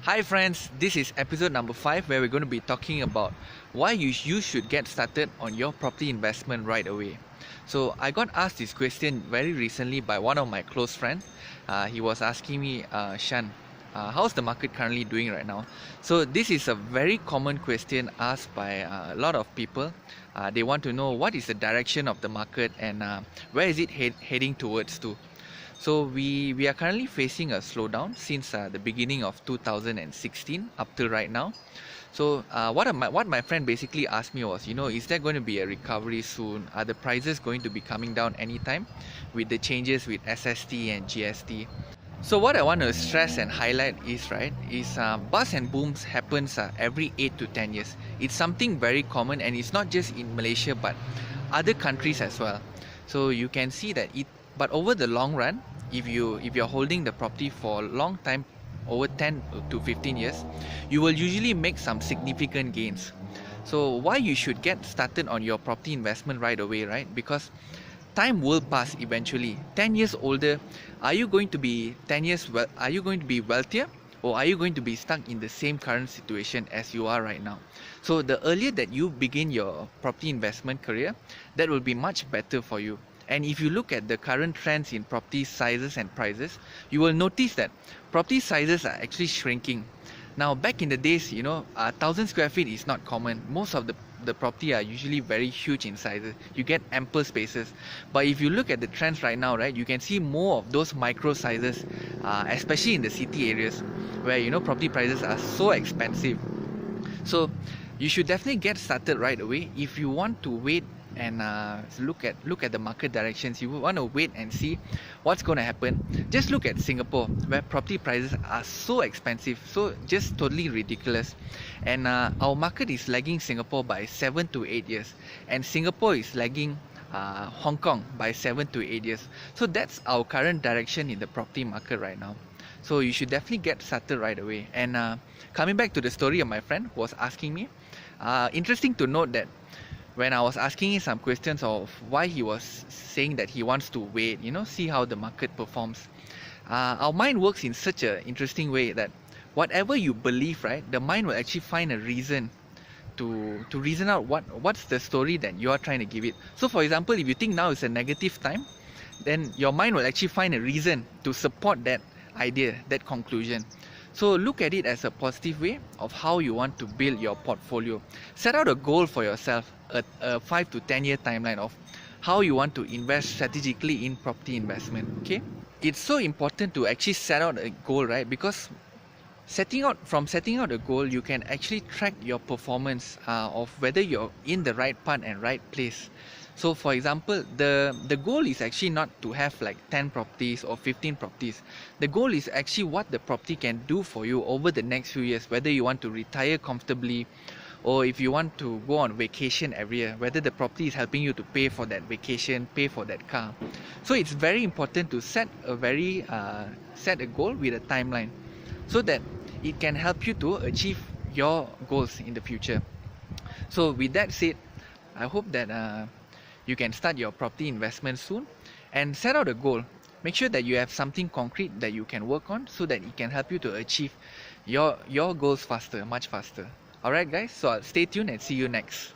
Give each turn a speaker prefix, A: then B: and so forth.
A: Hi friends, this is episode number 5 where we're going to be talking about why you should get started on your property investment right away. So I got asked this question very recently by one of my close friends. He was asking me, Shan, how's the market currently doing right now? So this is a very common question asked by a lot of people. They want to know what is the direction of the market and where is it heading towards to. So we are currently facing a slowdown since the beginning of 2016 up till right now. So what my friend basically asked me was, is there going to be a recovery soon? Are the prices going to be coming down anytime with the changes with SST and GST? So what I want to stress and highlight is bust and booms happens every 8 to 10 years. It's something very common, and it's not just in Malaysia but other countries as well. So you can see that but over the long run, if you're holding the property for a long time, over 10 to 15 years, you will usually make some significant gains. So why you should get started on your property investment right away, right? Because time will pass eventually. 10 years older, are you going to be wealthier, or are you going to be stuck in the same current situation as you are right now? So the earlier that you begin your property investment career, that will be much better for you. And if you look at the current trends in property sizes and prices, you will notice that property sizes are actually shrinking. Now, back in the days, 1,000 square feet is not common. Most of the property are usually very huge in sizes. You get ample spaces. But if you look at the trends right now, right, you can see more of those micro sizes, especially in the city areas where, property prices are so expensive. So you should definitely get started right away. If you want to wait and look at the market directions, you want to wait and see what's going to happen. Just look at Singapore, where property prices are so expensive, so just totally ridiculous. And our market is lagging Singapore by 7 to 8 years, and Singapore is lagging Hong Kong by 7 to 8 years. So that's our current direction in the property market right now. So you should definitely get started right away. And coming back to the story of my friend who was asking me, interesting to note that when I was asking him some questions of why he was saying that he wants to wait, see how the market performs. Our mind works in such an interesting way that whatever you believe, right, the mind will actually find a reason to reason out what's the story that you are trying to give it. So for example, if you think now is a negative time, then your mind will actually find a reason to support that idea, that conclusion. So look at it as a positive way of how you want to build your portfolio. Set out a goal for yourself, a 5 to 10 year timeline of how you want to invest strategically in property investment. Okay, it's so important to actually set out a goal, right? Because setting out a goal, you can actually track your performance of whether you're in the right part and right place. So for example, the goal is actually not to have like 10 properties or 15 properties. The goal is actually what the property can do for you over the next few years, whether you want to retire comfortably or if you want to go on vacation every year, whether the property is helping you to pay for that vacation, pay for that car. So it's very important to set a goal with a timeline so that it can help you to achieve your goals in the future. So with that said, I hope that you can start your property investment soon and set out a goal. Make sure that you have something concrete that you can work on so that it can help you to achieve your goals faster, much faster. Alright guys, so stay tuned and see you next.